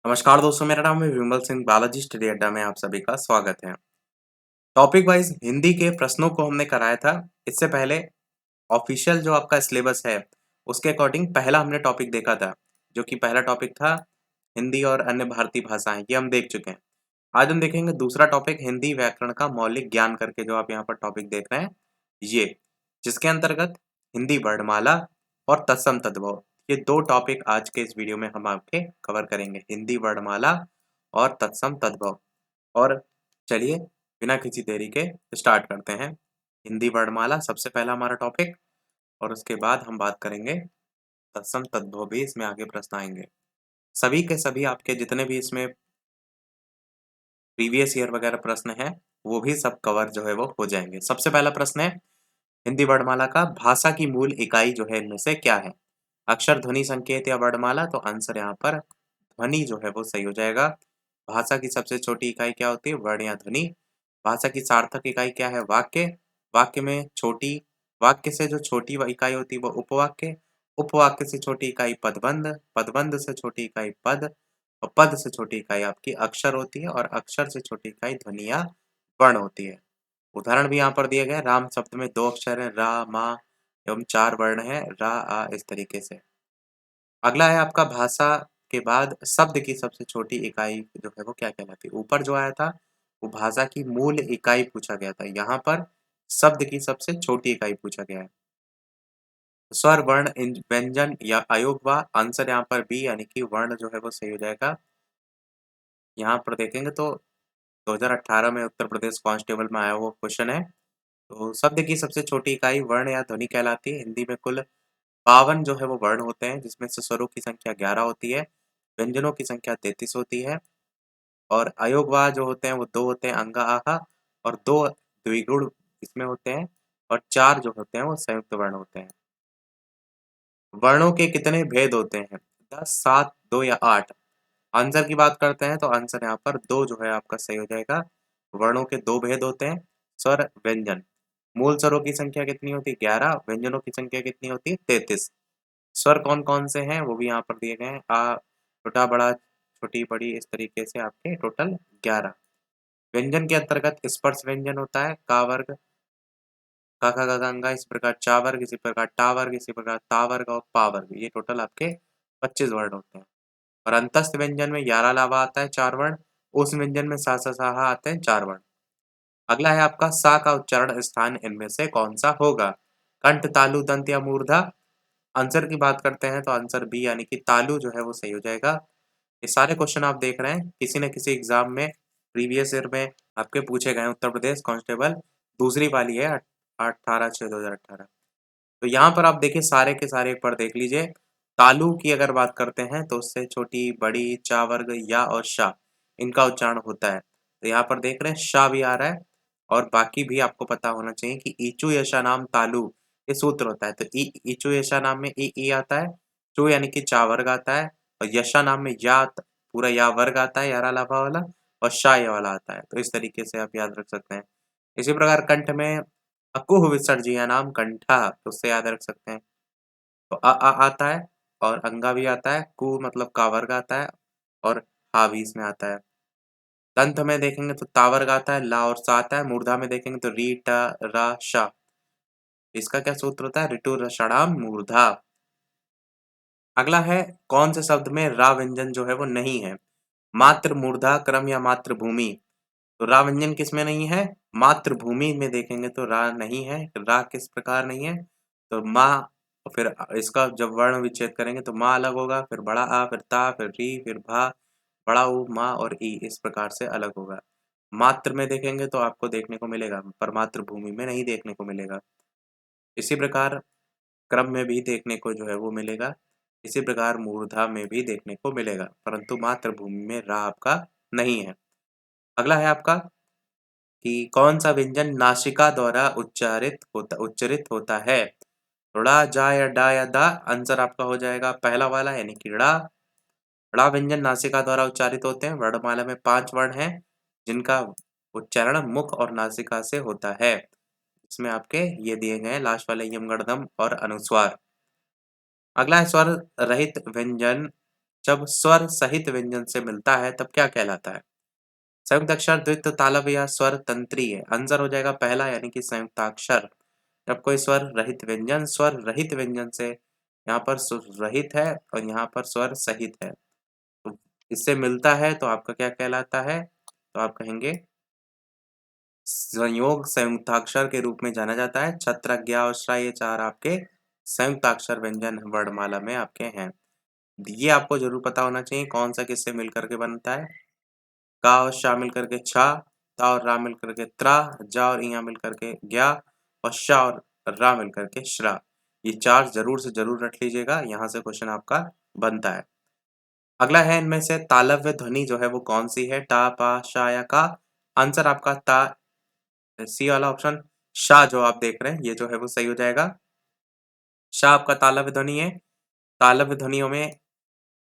नमस्कार दोस्तों, मेरा नाम है विमल सिंह। बालाजी स्टडी अड्डा में आप सभी का स्वागत है। टॉपिक वाइज हिंदी के प्रश्नों को हमने कराया था। इससे पहले ऑफिशियल जो आपका सिलेबस है, उसके अकॉर्डिंग पहला हमने टॉपिक देखा था, जो कि पहला टॉपिक था हिंदी और अन्य भारतीय भाषाएं। ये हम देख चुके हैं। आज हम देखेंगे दूसरा टॉपिक, हिंदी व्याकरण का मौलिक ज्ञान करके, जो आप यहाँ पर टॉपिक देख रहे हैं ये, जिसके अंतर्गत हिंदी वर्णमाला और तत्सम तद्भव, ये दो टॉपिक आज के इस वीडियो में हम आपके कवर करेंगे। हिंदी वर्णमाला और तत्सम तद्भव। और चलिए बिना किसी देरी के स्टार्ट करते हैं। हिंदी वर्णमाला सबसे पहला हमारा टॉपिक, और उसके बाद हम बात करेंगे तत्सम तद्भव भी, इसमें आगे प्रश्न आएंगे। सभी के सभी आपके जितने भी इसमें प्रीवियस ईयर वगैरह प्रश्न हैं, वो भी सब कवर जो है वो हो जाएंगे। सबसे पहला प्रश्न है, हिंदी वर्णमाला का भाषा की मूल इकाई जो है इनमें से क्या है? अक्षर, ध्वनि, संकेत या वर्णमाला? तो आंसर यहाँ पर ध्वनि जो है वो सही हो जाएगा। भाषा की सबसे छोटी इकाई क्या होती है? वर्ण या ध्वनि। भाषा की सार्थक इकाई क्या है? वाक्य। वाक्य में छोटी, वाक्य से जो छोटी इकाई होती है वो उपवाक्य। उपवाक्य से छोटी इकाई पदबंध। पदबंध से छोटी इकाई पद। और पद से छोटी इकाई आपकी अक्षर होती है, और अक्षर से छोटी इकाई ध्वनि या वर्ण होती है। उदाहरण भी यहाँ पर दिए गए। राम शब्द में दो अक्षर है, रा, मा, एवं चार वर्ण है, रा, आ, इस तरीके से। अगला है आपका, भाषा के बाद शब्द की सबसे छोटी इकाई जो है वो क्या कहलाती है? ऊपर जो आया था वो भाषा की मूल इकाई पूछा गया था, यहाँ पर शब्द की सबसे छोटी इकाई पूछा गया है। स्वर, वर्ण, व्यंजन या अयोगवा? आंसर यहाँ पर बी, यानी कि वर्ण जो है वो सही हो जाएगा। यहाँ पर देखेंगे तो 2018 में उत्तर प्रदेश कांस्टेबल में आया हुआ क्वेश्चन है। तो शब्द की सबसे छोटी इकाई वर्ण या ध्वनि कहलाती है। हिंदी में कुल 52 जो है वो वर्ण होते हैं, जिसमें से स्वरों की संख्या 11 होती है, व्यंजनों की संख्या 33 होती है, और अयोगवाह जो होते हैं वो 2 होते हैं, अंगा, आहा, और 2 द्विगुण इसमें होते हैं, और 4 जो होते हैं वो संयुक्त वर्ण होते हैं। वर्णों के कितने भेद होते हैं? 10, 7, 2 या 8? आंसर की बात करते हैं तो आंसर यहाँ पर 2 जो है आपका सही हो जाएगा। वर्णों के 2 भेद होते हैं, स्वर, व्यंजन। मूल स्वरों की संख्या कितनी होती है? 11। व्यंजनों की संख्या कितनी होती है? 33। स्वर कौन कौन से हैं वो भी यहाँ पर दिए गए हैं। आ, छोटा, बड़ा, छोटी, बड़ी, इस तरीके से आपके टोटल 11। व्यंजन के अंतर्गत स्पर्श व्यंजन होता है, का वर्ग, का, खा, गा, गंगा, इस प्रकार चा वर्ग, इसी प्रकार टा वर्ग, इसी प्रकार ता वर्ग और पा वर्ग। ये टोटल आपके 25 वर्ण होते हैं। और अंतस्थ व्यंजन में 11 लावा आता है, 4 वर्ण। उस व्यंजन में सा, सा, सा, हा आते हैं, 4 वर्ण। अगला है आपका, सा का उच्चारण स्थान इनमें से कौन सा होगा? कंठ, तालु, दंत या मूर्धा? आंसर की बात करते हैं तो आंसर बी, यानी कि तालु जो है वो सही हो जाएगा। ये सारे क्वेश्चन आप देख रहे हैं, किसी न किसी एग्जाम में प्रीवियस ईयर में आपके पूछे गए हैं। उत्तर प्रदेश कांस्टेबल दूसरी वाली है, 18/6/2018। तो यहाँ पर आप देखिए, सारे के सारे एक बार देख लीजिए। तालु की अगर बात करते हैं तो उससे छोटी, बड़ी, चा वर्ग, या और शा, इनका उच्चारण होता है। तो यहाँ पर देख रहे हैं शा भी आ रहा है। और बाकी भी आपको पता होना चाहिए कि ईचु यशा नाम तालु, ये सूत्र होता है। तो ईचु यशा नाम में ई आता है, चु यानी कि चा वर्ग आता है, और यशा नाम में या पूरा या वर्ग आता है, यारा लाभा वाला, और शा ये वाला आता है। तो इस तरीके से आप याद रख सकते हैं। इसी प्रकार कंठ में अकुह विसर्जिया नाम कंठा, तो उससे याद रख सकते हैं। तो आता है, और अंगा भी आता है, कु मतलब का वर्ग आता है, और हा भी इसमें आता है। दंत में देखेंगे तो ता वर्ग आता है, ला और सा आता है। मूर्धा में देखेंगे तो री, ट, रा, शा। इसका क्या सूत्र होता है? ऋतु रषणाम मूर्धा। अगला है, कौन से शब्द में रा व्यंजन जो है वो नहीं है? मात्र, मूर्धा, क्रम या मातृभूमि? तो रा व्यंजन किस में नहीं है? मातृभूमि में देखेंगे तो रा नहीं है। रा किस प्रकार नहीं है? तो माँ, और फिर इसका जब वर्ण विच्छेद करेंगे तो माँ अलग होगा, फिर बड़ा आ, फिर ता, फिर री, फिर भा, बड़ा ऊ, माँ और ई, इस प्रकार से अलग होगा। मात्र में देखेंगे तो आपको देखने को मिलेगा, पर मातृभूमि में नहीं देखने को मिलेगा। इसी प्रकार क्रम में भी देखने को जो है वो मिलेगा। इसी प्रकार मूर्धा में भी देखने को मिलेगा, परंतु मातृभूमि में रा आपका नहीं है। अगला है आपका कि कौन सा व्यंजन नासिका द्वारा उच्चरित होता है? ड़ा, जा या डा या दा? आंसर आपका हो जाएगा पहला वाला, यानी कि ड़ा। ड़ा व्यंजन नासिका द्वारा उच्चारित होते हैं। वर्णमाला में 5 वर्ण हैं, जिनका उच्चारण मुख और नासिका से होता है। इसमें आपके ये दिए गए हैं लास्ट वाले, यम, गर्दम और अनुस्वार। अगला है, स्वर रहित व्यंजन जब स्वर सहित व्यंजन से मिलता है तब क्या कहलाता है? संयुक्त अक्षर, द्वित्व, तालव्य या स्वर तंत्री है? आंसर हो जाएगा पहला यानी कि संयुक्ताक्षर। जब कोई स्वर रहित व्यंजन से यहाँ पर सुर रहित है और यहाँ पर स्वर सहित है, तो इससे मिलता है तो आपका क्या कहलाता है? तो आप कहेंगे संयोग संयुक्ताक्षर के रूप में जाना जाता है। छत्र, ज्ञा और श्रा ये 4 आपके संयुक्ताक्षर व्यंजन वर्णमाला में आपके हैं। ये आपको ज़रूर पता होना चाहिए कौन सा किससे मिल कर के बनता है। का और शा मिल करके छा, ता और रा मिल करके त्रा, जा और इया मिल करके ज्ञा और शा और रा मिल करके श्रा। ये 4 ज़रूर से ज़रूर रट लीजिएगा, यहाँ से क्वेश्चन आपका बनता है। अगला है इनमें से तालव्य ध्वनि जो है वो कौन-सी है? टा, पा, शा या का? आंसर आपका ता सी वाला ऑप्शन शा जो आप देख रहे हैं, ये जो है वो सही हो जाएगा। शा आपका तालव्य ध्वनि है। तालव्य ध्वनियों में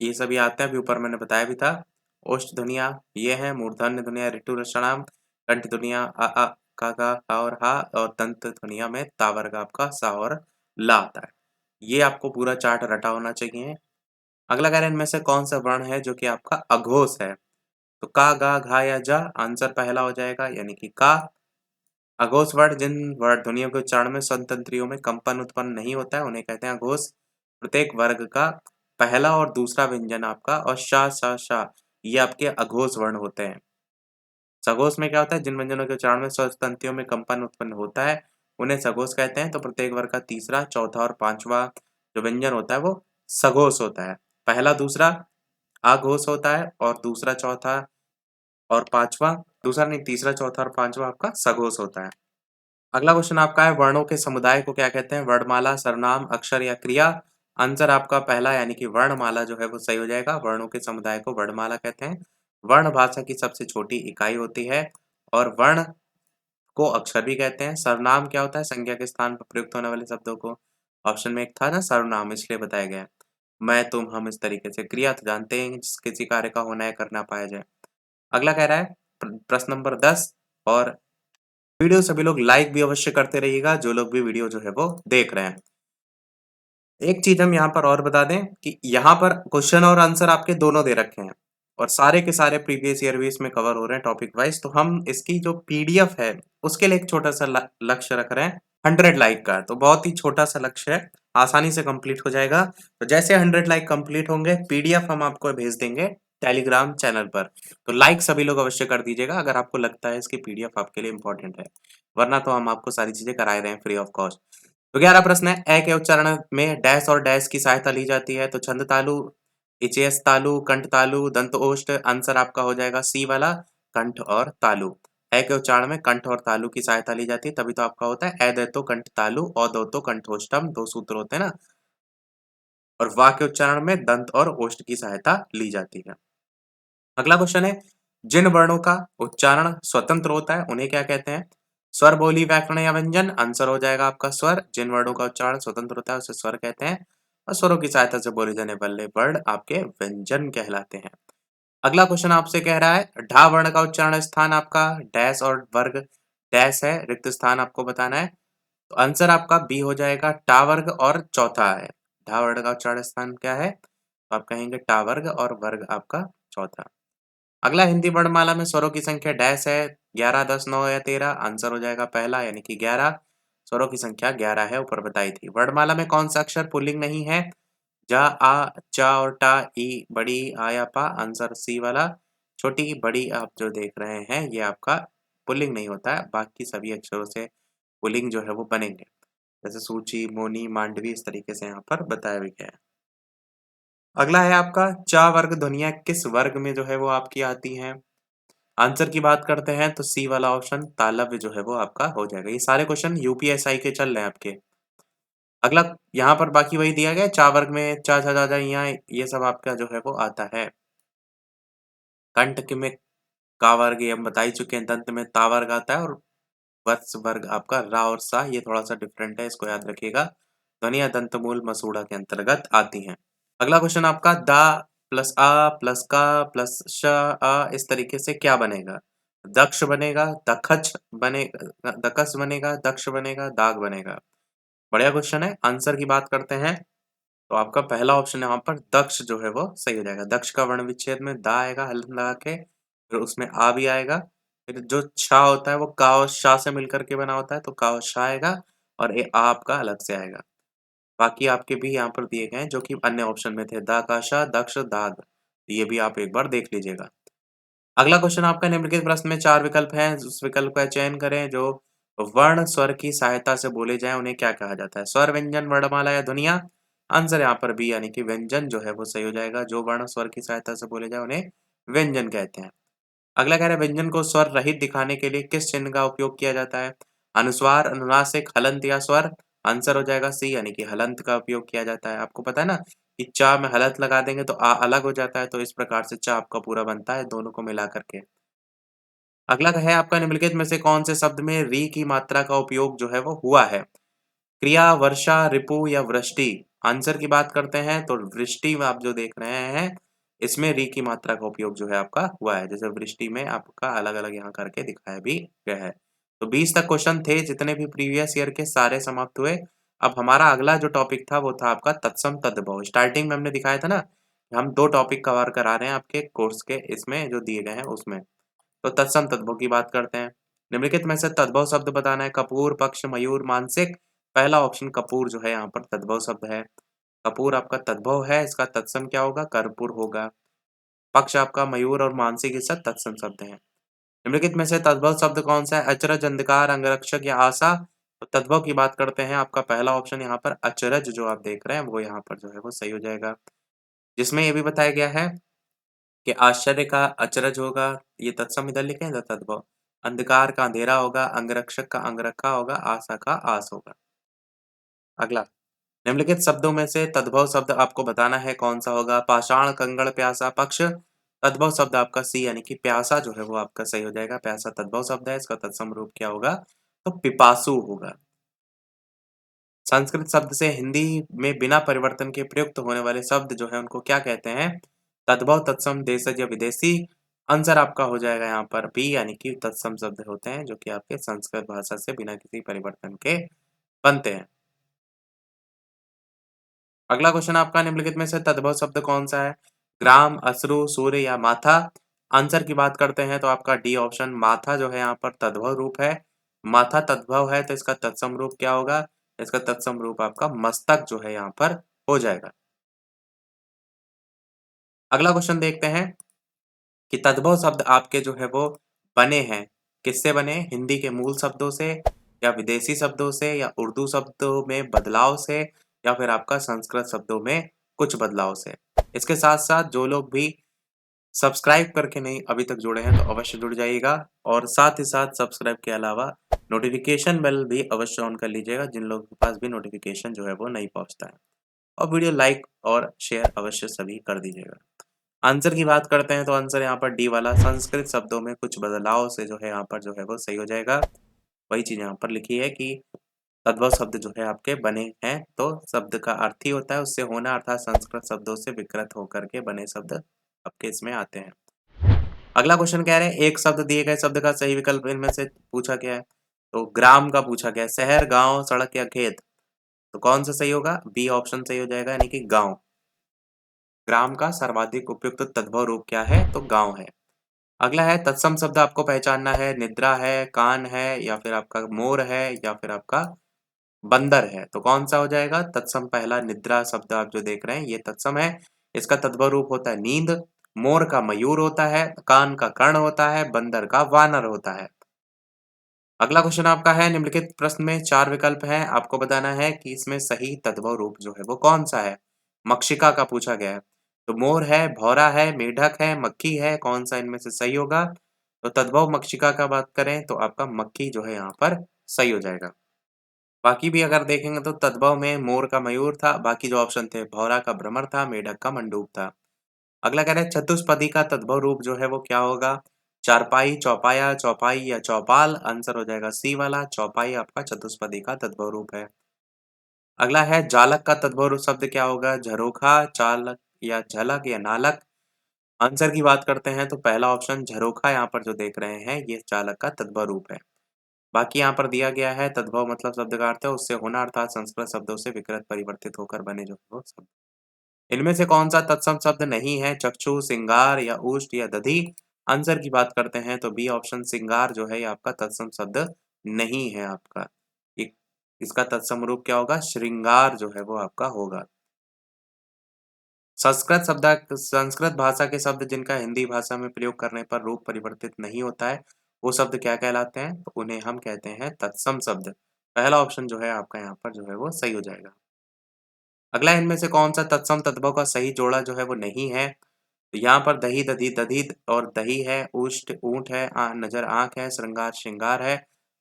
ये सभी आते हैं, अभी ऊपर मैंने बताया भी था। ओष्ठ ध्वनियाँ ये हैं, मूर्धन्य ध्वनियाँ ऋतु रषणाम, कंठ ध्वनियाँ अ, आ, का, गा, हा और हा और दंत ध्वनियाँ में ता वर्ग आपका सा और ला आता है। ये आपको पूरा चार्ट रटा होना चाहिए। अगला कह रहे हैं इनमें से कौन सा वर्ण है जो कि आपका अघोष है? तो का, गा, घा या जा? आंसर पहला हो जाएगा यानी कि का। अघोष वर्ण जिन वर्ण ध्वनियों के उच्चारण में स्वन तंत्रियों में कंपन उत्पन्न नहीं होता है उन्हें कहते हैं अघोष। प्रत्येक वर्ग का पहला और दूसरा व्यंजन आपका और शा, श, शा ये आपके अघोष वर्ण होते हैं। सघोष में क्या होता है? जिन व्यंजनों के उच्चारण में स्वस्थ तंत्रियों में कंपन उत्पन्न होता है उन्हें सघोष कहते हैं। तो प्रत्येक वर्ग का तीसरा, चौथा और पांचवा जो व्यंजन होता है वो सघोष होता है। पहला, दूसरा आघोष होता है और दूसरा, चौथा और पांचवा दूसरा नहीं तीसरा, चौथा और पांचवा आपका सघोष होता है। अगला क्वेश्चन आपका है वर्णों के समुदाय को क्या कहते हैं? वर्णमाला, सर्वनाम, अक्षर या क्रिया? आंसर आपका पहला यानी कि वर्णमाला जो है वो सही हो जाएगा। वर्णों के समुदाय को वर्णमाला कहते हैं। वर्ण भाषा की सबसे छोटी इकाई होती है और वर्ण को अक्षर भी कहते हैं। सर्वनाम क्या होता है? संज्ञा के स्थान पर प्रयुक्त होने वाले शब्दों को। ऑप्शन में एक था ना सर्वनाम, इसलिए बताया गया है। मैं, तुम, हम इस तरीके से। क्रिया तो जानते हैं जिस किसी कार्य का होना या करना पाया जाए। अगला कह रहा है प्रश्न नंबर 10 और वीडियो सभी लोग लाइक भी अवश्य करते रहिएगा जो लोग भी वीडियो जो है वो देख रहे हैं। एक चीज हम यहाँ पर और बता दें कि यहाँ पर क्वेश्चन और आंसर आपके दोनों दे रखे हैं और सारे के सारे प्रीवियस ईयर भी इसमें कवर हो रहे हैं टॉपिक वाइज। तो हम इसकी जो पीडीएफ है उसके लिए एक छोटा सा लक्ष्य रख रहे हैं 100 लाइक का। तो बहुत ही छोटा सा लक्ष्य है, आसानी से कंप्लीट हो जाएगा। तो जैसे 100 लाइक कंप्लीट होंगे पीडीएफ हम आपको भेज देंगे टेलीग्राम चैनल पर। तो लाइक सभी लोग अवश्य कर दीजिएगा अगर आपको लगता है इसकी पीडीएफ आपके लिए इंपॉर्टेंट है, वरना तो हम आपको सारी चीजें कराए रहे हैं फ्री ऑफ कॉस्ट। तो 11 प्रश्न है, ए के उच्चारण में डैश और डैश की सहायता ली जाती है। तो छंद तालु, इचेस तालु, कंठ तालु, दंत ओष्ठ। आंसर आपका हो जाएगा सी वाला कंठ और तालु। ए के उच्चारण में कंठ और तालु की सहायता ली जाती है, तभी तो आपका होता है ए दतो कंठ तालु और दो कंठोष्टम, दो सूत्र होते हैं ना। और वाह के उच्चारण में दंत और ओष्ठ की सहायता ली जाती है। अगला क्वेश्चन है, जिन वर्णों का उच्चारण स्वतंत्र होता है उन्हें क्या कहते हैं? स्वर, बोली, व्याकरण या व्यंजन? आंसर हो जाएगा आपका स्वर। जिन वर्णों का उच्चारण स्वतंत्र होता है उसे स्वर कहते हैं और स्वरों की सहायता से बोले जाने वाले वर्ण आपके व्यंजन कहलाते हैं। अगला क्वेश्चन आपसे कह रहा है ढा वर्ण का उच्चारण स्थान आपका डैश और वर्ग डैश है, रिक्त स्थान आपको बताना है। तो आंसर आपका बी हो जाएगा टा वर्ग और चौथा है। ढा वर्ण का उच्चारण स्थान क्या है? तो आप कहेंगे टा वर्ग और वर्ग आपका चौथा। अगला हिंदी वर्णमाला में स्वरों की संख्या डैश है, 11, 10, 9 या 13? आंसर हो जाएगा पहला यानी कि 11। स्वरों की संख्या 11 है, ऊपर बताई थी। वर्णमाला में कौन सा अक्षर पुल्लिंग नहीं है? जा, आ, चा और टा, ई, बड़ी, आ या पा? आंसर सी वाला छोटी बड़ी आप जो देख रहे हैं ये आपका पुल्लिंग नहीं होता है, बाकी सभी अक्षरों से पुल्लिंग जो है वो बनेंगे। जैसे सूची, मोनी, मांडवी इस तरीके से यहाँ पर बताया भी गया है। अगला है आपका चा वर्ग ध्वनियाँ किस वर्ग में जो है वो आपकी आती हैं? आंसर की बात करते हैं तो सी वाला ऑप्शन तालव्य जो है वो आपका हो जाएगा। ये सारे क्वेश्चन यूपीएसआई के चल रहे हैं आपके। अगला यहाँ पर बाकी वही दिया गया है, चा वर्ग में चा, छा, जा, जा, यहाँ ये सब आपका जो है वो आता है। कंठ के में का वर्ग ये हम बता ही चुके हैं, दंत में ता वर्ग आता है और वत्स वर्ग आपका रा और सा, ये थोड़ा सा डिफरेंट है, इसको याद रखिएगा। ध्वनियाँ दंतमूल मसूड़ा के अंतर्गत आती हैं। अगला क्वेश्चन आपका दा प्लस आ प्लस का प्लस श आ इस तरीके से क्या बनेगा? दक्ष बनेगा, दखच बनेगा, दकस बनेगा, दक्ष बनेगा, दाग बनेगा। बढ़िया क्वेश्चन है। आंसर की बात करते हैं तो आपका पहला ऑप्शन यहाँ पर दक्ष जो है वो सही हो जाएगा। दक्ष का वर्ण विच्छेद में दा आएगा हल्थ लगा के, फिर उसमें आ भी आएगा, फिर जो छा होता है वो का और शा से मिलकर के बना होता है, तो का और शा आएगा और ये आ आपका अलग से आएगा। बाकी आपके भी यहाँ पर दिए गए हैं जो कि अन्य ऑप्शन में थे, दा का शा, दक्ष, दाग। ये भी आप एक बार देख लीजिएगा। अगला क्वेश्चन आपका निम्नलिखित प्रश्न में 4 विकल्प हैं, उस विकल्प का चयन करें जो वर्ण स्वर की सहायता से बोले जाएँ, उन्हें क्या कहा जाता है? स्वर, व्यंजन, वर्णमाला या ध्वनियाँ? आंसर यहाँ पर बी यानी कि व्यंजन जो है वो सही हो जाएगा। जो वर्ण स्वर की सहायता से बोले जाएँ उन्हें व्यंजन कहते हैं। अगला कह रहा है व्यंजन को स्वर रहित दिखाने के लिए किस चिन्ह का उपयोग किया जाता है? अनुस्वार, अनुनासिक, हलंत या स्वर? आंसर हो जाएगा सी यानी कि हलंत का उपयोग किया जाता है। आपको पता है ना कि चा में हलंत लगा देंगे तो आ अलग हो जाता है, तो इस प्रकार से चा आपका पूरा बनता है दोनों को मिला करके। अगला है आपका निम्नलिखित में से कौन से शब्द में री की मात्रा का उपयोग जो है वो हुआ है? क्रिया, वर्षा, रिपु या वृष्टि? आंसर की बात करते हैं तो वृष्टि में आप जो देख रहे हैं, इसमें री की मात्रा का उपयोग जो है आपका हुआ है। जैसे वृष्टि में आपका अलग-अलग यहाँ करके दिखाया भी गया है। तो 20 तक क्वेश्चन थे, जितने भी प्रीवियस ईयर के सारे समाप्त हुए। अब हमारा अगला जो टॉपिक था वो था आपका तत्सम तद्भव। स्टार्टिंग में हमने दिखाया था ना, हम 2 टॉपिक कवर करा रहे हैं आपके कोर्स के इसमें जो दिए गए हैं उसमें। तो तत्सम तद्भव की बात करते हैं। निम्नलिखित में से तद्भव शब्द बताना है। कपूर, पक्ष, मयूर, मानसिक। पहला ऑप्शन कपूर जो है यहाँ पर तद्भव शब्द है। कपूर आपका तद्भव है, इसका तत्सम क्या होगा? कर्पूर होगा। पक्ष आपका मयूर और मानसिक ये सब तत्सम शब्द हैं। निम्नलिखित में से तद्भव शब्द कौन सा है? अचरज, अंधकार, अंगरक्षक या आशा? तो तद्भव की बात करते हैं, आपका पहला ऑप्शन यहाँ पर अचरज जो आप देख रहे हैं वो यहाँ पर जो है वो सही हो जाएगा। जिसमें ये भी बताया गया है कि आश्चर्य का अचरज होगा, ये तत्सम इधर लिखे हैं तो तद्भव। अंधकार का अंधेरा होगा, अंगरक्षक का अंगरखा होगा, आशा का आस होगा। अगला, निम्नलिखित शब्दों में से तद्भव शब्द आपको बताना है कौन सा होगा? पाषाण, कंगड़, प्यासा, पक्ष। तद्भव शब्द आपका सी यानी कि प्यासा जो है वो आपका सही हो जाएगा। प्यासा तद्भव शब्द है, इसका तत्सम रूप क्या होगा? तो पिपासु होगा। संस्कृत शब्द से हिंदी में बिना परिवर्तन के प्रयुक्त होने वाले शब्द जो है उनको क्या कहते हैं? तद्भव, तत्सम, देशज या विदेशी? आंसर आपका हो जाएगा यहाँ पर बी यानी कि तत्सम शब्द होते हैं जो कि आपके संस्कृत भाषा से बिना किसी परिवर्तन के बनते हैं। अगला क्वेश्चन आपका निम्नलिखित में से तद्भव शब्द कौन सा है? ग्राम, अश्रु, सूर्य या माथा? आंसर की बात करते हैं तो आपका डी ऑप्शन माथा जो है यहाँ पर तद्भव रूप है। माथा तद्भव है तो इसका तत्सम रूप क्या होगा? इसका तत्सम रूप आपका मस्तक जो है यहाँ पर हो जाएगा। अगला क्वेश्चन देखते हैं कि तद्भव शब्द आपके जो है वो बने हैं, किससे बने? हिंदी के मूल शब्दों से या विदेशी शब्दों से या उर्दू शब्दों में बदलाव से या फिर आपका संस्कृत शब्दों में कुछ बदलाव से। इसके साथ-साथ जो लोग भी सब्सक्राइब करके नहीं अभी तक जुड़े हैं तो अवश्य जुड़ जाइएगा और साथ ही साथ सब्सक्राइब के अलावा नोटिफिकेशन बेल भी अवश्य ऑन कर लीजिएगा जिन लोगों के पास भी नोटिफिकेशन जो है वो नहीं पहुंचता है। और वीडियो लाइक और शेयर अवश्य सभी कर दीजिएगा। आंसर की बात करते हैं तो आंसर यहाँ पर डी वाला संस्कृत शब्दों में कुछ बदलाव से जो है यहाँ पर जो है वो सही हो जाएगा। वही चीज़ यहाँ पर लिखी है कि तद्भव शब्द जो है आपके बने हैं, तो शब्द का अर्थ ही होता है उससे होना, अर्थात संस्कृत शब्दों से विकृत होकर के बने शब्द आपके इसमें आते हैं। अगला क्वेश्चन कह रहे हैं एक शब्द दिए गए शब्द का सही विकल्प इनमें से पूछा गया है। तो ग्राम का पूछा गया है, शहर, गाँव, सड़क या खेत? तो कौन सा सही होगा? बी ऑप्शन सही हो जाएगा यानी कि गाँव। ग्राम का सर्वाधिक उपयुक्त तद्भव रूप क्या है? तो गाँव है। अगला है तत्सम शब्द आपको पहचानना है, निद्रा है, कान है या फिर आपका मोर है या फिर आपका बंदर है। तो कौन सा हो जाएगा? तत्सम पहला निद्रा शब्द आप जो देख रहे हैं ये तत्सम है। इसका तद्भव रूप होता है नींद, मोर का मयूर होता है, कान का कर्ण होता है, बंदर का वानर होता है। अगला क्वेश्चन आपका है निम्नलिखित प्रश्न में 4 विकल्प हैं, आपको बताना है कि इसमें सही तद्भव रूप जो है वो कौन सा है? मक्षिका का पूछा गया है। तो मोर है, भौरा है, मेढक है, मक्खी है, कौन सा इनमें से सही होगा? तो तद्भव मक्षिका का बात करें तो आपका मक्खी जो है यहाँ पर सही हो जाएगा। बाकी भी अगर देखेंगे तो तद्भव में मोर का मयूर था, बाकी जो ऑप्शन थे भौरा का भ्रमर था, मेढक का मंडूक था। अगला कह रहे हैं चतुष्पदी का तद्भव रूप जो है वो क्या होगा? चारपाई, चौपाया, चौपाई या चौपाल? आंसर हो जाएगा सी वाला, चौपाई आपका चतुष्पदी का तद्भव रूप है। अगला है जालक का तद्भव रूप शब्द क्या होगा? झरोखा, चालक या झलक या नालक? आंसर की बात करते हैं तो पहला ऑप्शन झरोखा यहाँ पर जो देख रहे हैं ये चालक का तद्भव रूप है। बाकी यहाँ पर दिया गया है तद्भव मतलब शब्द का अर्थ है उससे होना अर्थात संस्कृत शब्दों से विकृत परिवर्तित होकर बने जो है वो शब्द। इनमें से कौन सा तत्सम शब्द नहीं है? चक्षु, सिंगार या उष्ट या दधि? आंसर की बात करते हैं तो बी ऑप्शन सिंगार जो है ये आपका तत्सम शब्द नहीं है आपका। एक इसका तत्सम रूप क्या होगा? श्रृंगार जो है वो आपका होगा। संस्कृत भाषा के शब्द जिनका हिंदी भाषा में प्रयोग करने पर रूप परिवर्तित नहीं होता है, वो शब्द क्या कहलाते हैं? तो उन्हें हम कहते हैं तत्सम शब्द। पहला ऑप्शन जो है आपका यहाँ पर जो है वो सही हो जाएगा। अगला इनमें से कौन सा तत्सम तद्भव का सही जोड़ा जो है वो नहीं है? तो यहाँ पर दही, दधी, दधित और दही है, उष्ट ऊँट है, नज़र आँख है, श्रृंगार श्रृंगार है।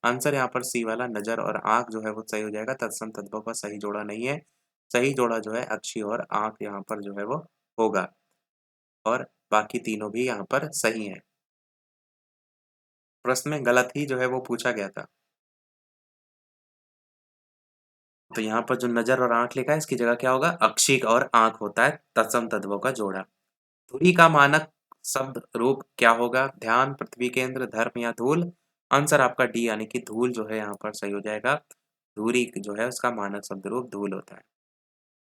आंसर यहाँ पर सी वाला नज़र और आँख जो है वो सही हो जाएगा। तत्सम तद्भव का सही जोड़ा नहीं है। सही जोड़ा जो है अक्षी और आँख यहाँ पर जो है वो होगा और बाकी तीनों भी यहाँ पर सही हैं। प्रश्न में गलत ही जो है वो पूछा गया था। तो यहाँ पर जो नज़र और आँख लिखा है इसकी जगह क्या होगा? अक्षी और आँख होता है तत्सम तद्भव का जोड़ा। धुरी का मानक शब्द रूप क्या होगा? ध्यान, पृथ्वी केंद्र, धर्म या धूल? आंसर आपका डी यानी कि धूल जो है यहाँ पर सही हो जाएगा। धुरी जो है उसका मानक शब्द रूप धूल होता है।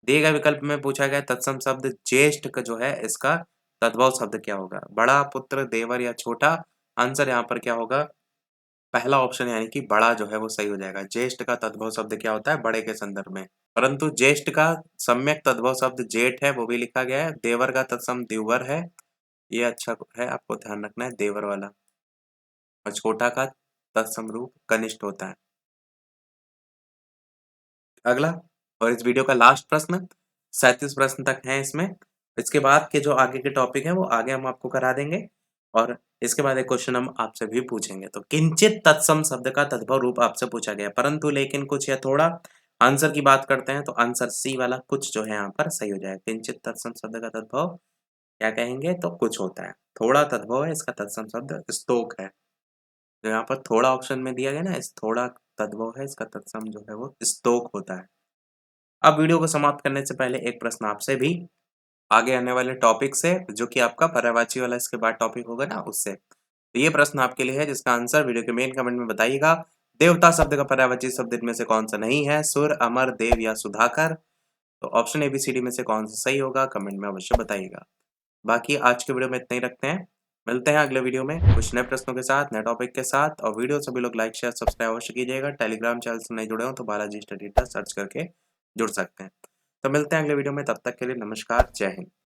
दिए गए विकल्प में पूछा गया तत्सम शब्द ज्येष्ठ का जो है इसका तद्भव शब्द क्या होगा? बड़ा, पुत्र, देवर या छोटा? आंसर यहाँ पर क्या होगा? पहला ऑप्शन यानी कि बड़ा जो है वो सही हो जाएगा। ज्येष्ठ का तद्भव शब्द क्या होता है? बड़े के संदर्भ में। परंतु ज्येष्ठ का सम्यक तद्भव शब्द जेठ है, वो भी लिखा गया है। देवर का तत्सम देवर है। ये अच्छा है, आपको ध्यान रखना है देवर वाला। और छोटा का तत्सम रूप कनिष्ठ होता है। अगला और इस वीडियो का लास्ट प्रश्न 37 प्रश्न तक हैं इसमें। इसके बाद के जो आगे के टॉपिक हैं वो आगे हम आपको करा देंगे और इसके बाद एक क्वेश्चन हम आपसे भी पूछेंगे। तो किंचित तत्सम शब्द का तद्भव रूप आपसे पूछा गया परंतु लेकिन कुछ या थोड़ा। आंसर की बात करते हैं तो आंसर सी वाला कुछ जो है यहाँ पर सही हो जाएगा। किंचित तत्सम शब्द का तद्भव क्या कहेंगे तो कुछ होता है। थोड़ा तद्भव है इसका तत्सम शब्द स्तोक है। जो यहाँ पर थोड़ा ऑप्शन में दिया गया ना इस थोड़ा तद्भव है इसका तत्सम जो है वो स्तोक होता है। अब वीडियो को समाप्त करने से पहले एक प्रश्न आपसे भी आगे आने वाले टॉपिक से जो कि आपका पर्यायवाची वाला इसके बाद टॉपिक होगा ना उससे। तो ये प्रश्न आपके लिए है जिसका आंसर वीडियो के मेन कमेंट में बताइएगा। देवता शब्द का पर्यायवाची शब्द इनमें से कौन सा नहीं है? सुर, अमर, देव या सुधाकर? तो ऑप्शन एबीसीडी में से कौन सा सही होगा कमेंट में अवश्य बताइएगा। बाकी आज के वीडियो में इतना ही रखते हैं। मिलते हैं अगले वीडियो में कुछ नए प्रश्नों के साथ, नए टॉपिक के साथ और वीडियो सभी लोग लाइक शेयर सब्सक्राइब अवश्य कीजिएगा। टेलीग्राम चैनल से नहीं जुड़े हो तो बालाजी स्टडी सर्च करके जुड़ सकते हैं। तो मिलते हैं अगले वीडियो में, तब तक के लिए नमस्कार, जय हिंद।